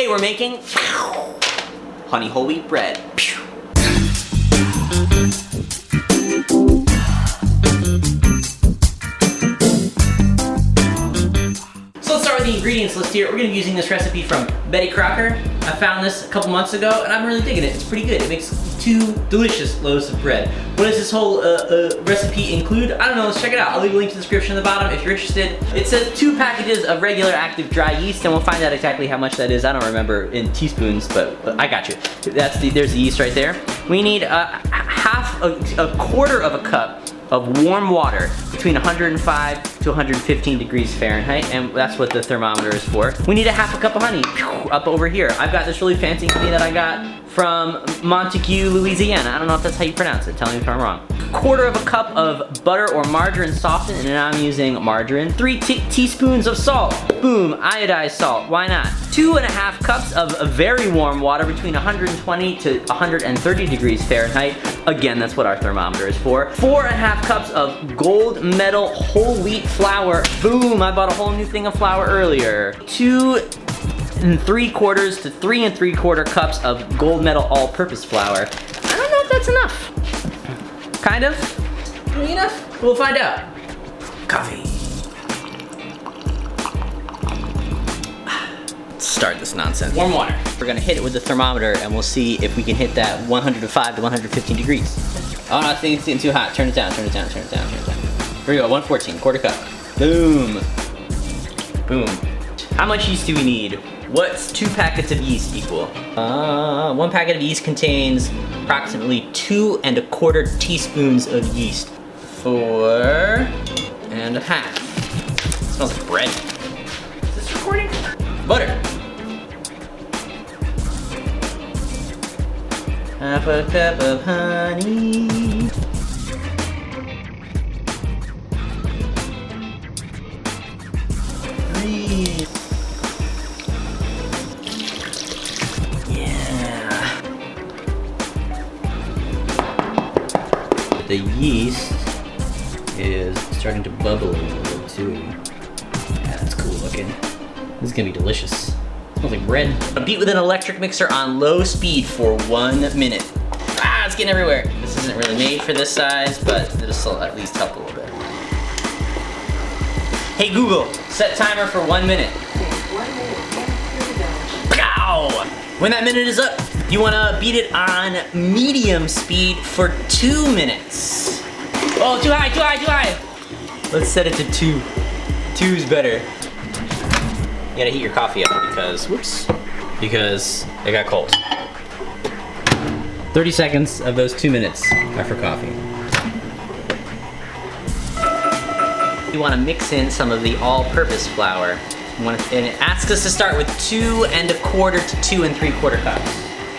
Today we're making honey whole wheat bread. So let's start with the ingredients list here. We're gonna be using this recipe from Betty Crocker. I found this a couple months ago and I'm really digging it. It's pretty good. It makes 2 delicious loaves of bread. What does this whole recipe include? I don't know, let's check it out. I'll leave a link to the description at the bottom if you're interested. It says 2 packages of regular active dry yeast, and we'll find out exactly how much that is. I don't remember in teaspoons, but I got you. There's the yeast right there. We need a quarter of a cup of warm water between 105 to 115 degrees Fahrenheit, and that's what the thermometer is for. We need a half a cup of honey up over here. I've got this really fancy honey that I got from Montague, Louisiana. I don't know if that's how you pronounce it. Tell me if I'm wrong. Quarter of a cup of butter or margarine softened, and I'm using margarine. 3 teaspoons of salt. Boom, iodized salt. Why not? 2.5 cups of very warm water between 120 to 130 degrees Fahrenheit. Again, that's what our thermometer is for. 4.5 cups of gold medal whole wheat flour. Boom, I bought a whole new thing of flour earlier. 2 3/4 to 3 3/4 cups of gold medal all-purpose flour. I don't know if that's enough. Kind of? Enough? We'll find out. Coffee. Let's start this nonsense. Warm water. We're gonna hit it with the thermometer and we'll see if we can hit that 105 to 115 degrees. Oh no, it's getting too hot. Turn it down, turn it down, turn it down, turn it down. Here we go, 114, quarter cup. Boom. Boom. How much yeast do we need? What's 2 packets of yeast equal? 1 packet of yeast contains approximately 2¼ teaspoons of yeast. 4½ Smells like bread. Is this recording? Butter. Half a cup of honey. The yeast is starting to bubble a little bit too. Yeah, that's cool looking. This is gonna be delicious. Smells like bread. Beat with an electric mixer on low speed for 1 minute. Ah, it's getting everywhere. This isn't really made for this size, but it'll at least help a little bit. Hey Google, set timer for 1 minute. Pow! When that minute is up, you wanna beat it on medium speed for 2 minutes. Oh, too high, too high, too high. Let's set it to 2. 2's better. You gotta heat your coffee up because it got cold. 30 seconds of those 2 minutes are for coffee. You wanna mix in some of the all-purpose flour. And it asks us to start with 2¼ to 2 3/4 cups.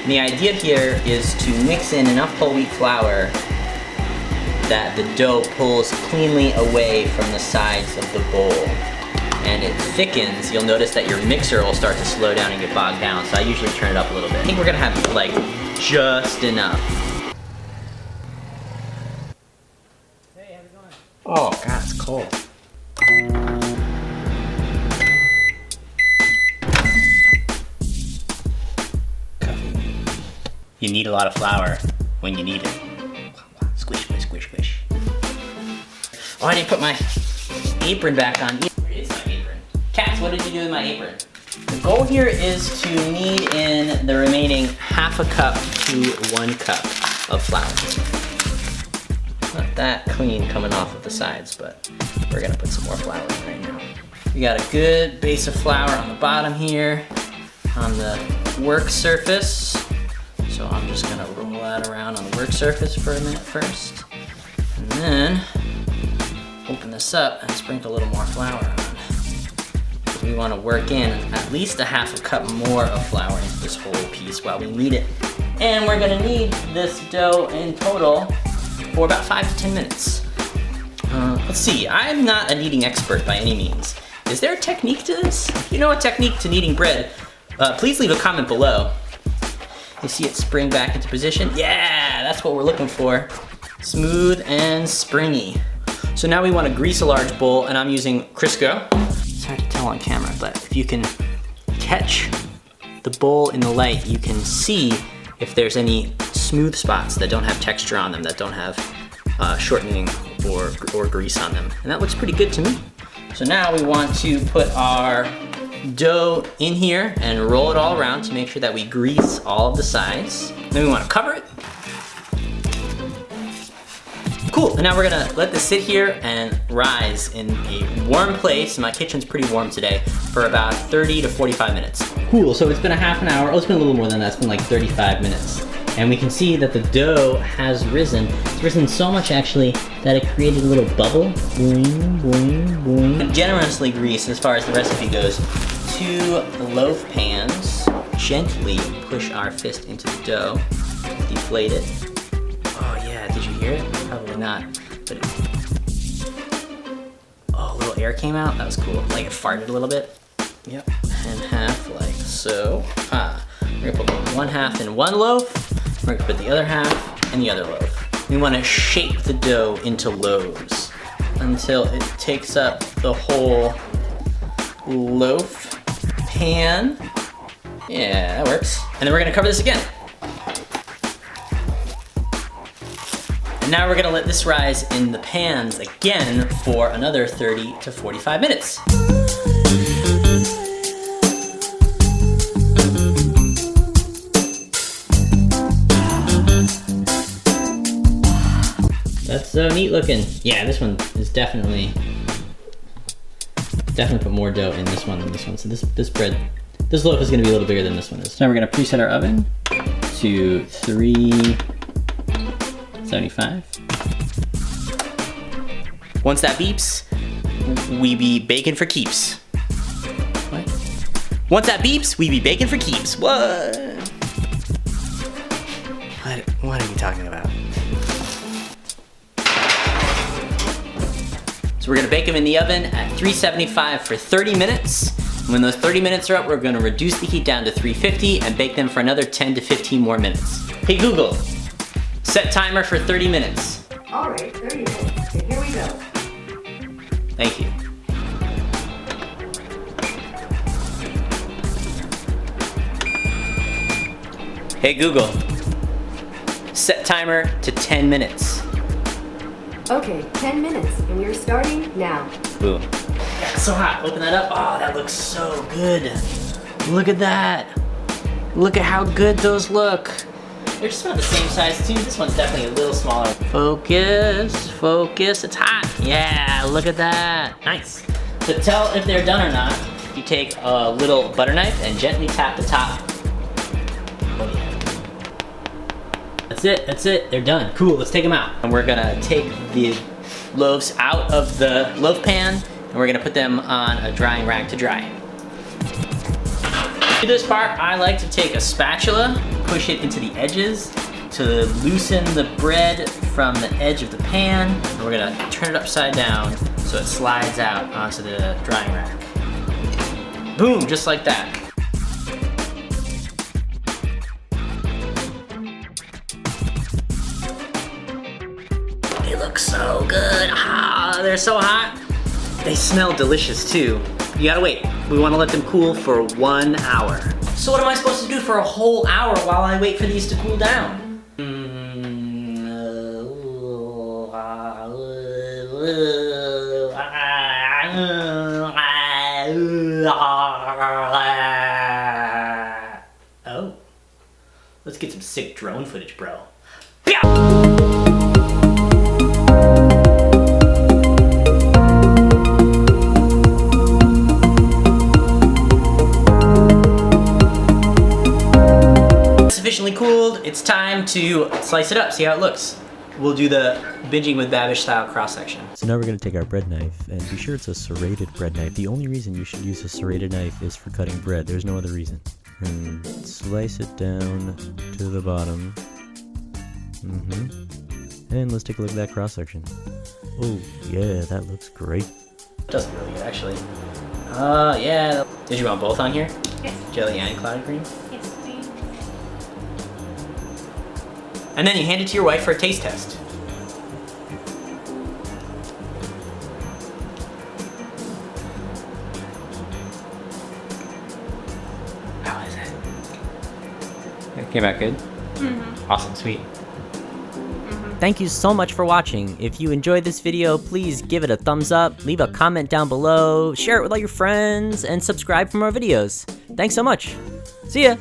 And the idea here is to mix in enough whole wheat flour that the dough pulls cleanly away from the sides of the bowl. And it thickens. You'll notice that your mixer will start to slow down and get bogged down, so I usually turn it up a little bit. I think we're gonna have like just enough. Hey, how's it going? Oh God, it's cold. You need a lot of flour when you need it. Squish, squish, squish, squish. Oh, I didn't put my apron back on. Where is my apron? Cats, what did you do with my apron? The goal here is to knead in the remaining ½ cup to 1 cup of flour. Not that clean coming off of the sides, but we're gonna put some more flour in right now. We got a good base of flour on the bottom here, on the work surface. So I'm just gonna roll that around on the work surface for a minute first. And then open this up and sprinkle a little more flour on. We wanna work in at least a ½ cup more of flour into this whole piece while we knead it. And we're gonna knead this dough in total for about 5 to 10 minutes. Let's see, I'm not a kneading expert by any means. Is there a technique to this? If you know a technique to kneading bread, please leave a comment below. You see it spring back into position? Yeah, that's what we're looking for. Smooth and springy. So now we want to grease a large bowl, and I'm using Crisco. It's hard to tell on camera, but if you can catch the bowl in the light, you can see if there's any smooth spots that don't have texture on them, that don't have shortening or grease on them. And that looks pretty good to me. So now we want to put our dough in here and roll it all around to make sure that we grease all of the sides. Then we want to cover it. Cool, and now we're gonna let this sit here and rise in a warm place. My kitchen's pretty warm today for about 30 to 45 minutes. Cool, so it's been a half an hour. Oh, it's been a little more than that. It's been like 35 minutes. And we can see that the dough has risen. It's risen so much actually that it created a little bubble. Boing, boing, boing. Generously greased as far as the recipe goes. 2 loaf pans. Gently push our fist into the dough. Deflate it. Oh yeah, did you hear it? Probably not, but oh, a little air came out. That was cool. Like it farted a little bit. Yep, and half like so. We're gonna put one half in one loaf. We're gonna put the other half in the other loaf. We wanna shape the dough into loaves until it takes up the whole loaf pan. Yeah, that works. And then we're gonna cover this again. Now we're gonna let this rise in the pans again for another 30 to 45 minutes. That's so neat looking. Yeah, this one is definitely put more dough in this one than this one. So this loaf is gonna be a little bigger than this one is. So now we're gonna preset our oven to 375. Once that beeps, we be baking for keeps. What? Once that beeps, we be baking for keeps. What? What are you talking about? So we're gonna bake them in the oven at 375 for 30 minutes. When those 30 minutes are up, we're gonna reduce the heat down to 350 and bake them for another 10 to 15 more minutes. Hey Google, set timer for 30 minutes. All right, 30 minutes. Okay, here we go. Thank you. Hey Google, set timer to 10 minutes. Okay, 10 minutes, and we're starting now. Boom. Yeah, it's so hot. Open that up. Oh, that looks so good. Look at that. Look at how good those look. They're just about the same size too. This one's definitely a little smaller. Focus, focus, it's hot. Yeah, look at that. Nice. To tell if they're done or not, you take a little butter knife and gently tap the top. Oh yeah. That's it, they're done. Cool, let's take them out. And we're gonna take the loaves out of the loaf pan and we're gonna put them on a drying rack to dry. To this part, I like to take a spatula, push it into the edges to loosen the bread from the edge of the pan. And we're gonna turn it upside down so it slides out onto the drying rack. Boom, just like that. They look so good. Ah, they're so hot. They smell delicious too. You gotta wait. We wanna let them cool for 1 hour. So what am I supposed to do for a whole hour while I wait for these to cool down? Oh. Let's get some sick drone footage, bro. Sufficiently cooled, it's time to slice it up, see how it looks. We'll do the binging with Babbish style cross section. So now we're going to take our bread knife, and be sure it's a serrated bread knife. The only reason you should use a serrated knife is for cutting bread. There's no other reason. And slice it down to the bottom. And let's take a look at that cross section. Oh yeah, that looks great. It does look really good actually. Yeah. Did you want both on here? Yes. Jelly and clouded cream? Yes, please. And then you hand it to your wife for a taste test. How is it? It came out good? Awesome, sweet. Thank you so much for watching. If you enjoyed this video, please give it a thumbs up, leave a comment down below, share it with all your friends, and subscribe for more videos. Thanks so much. See ya!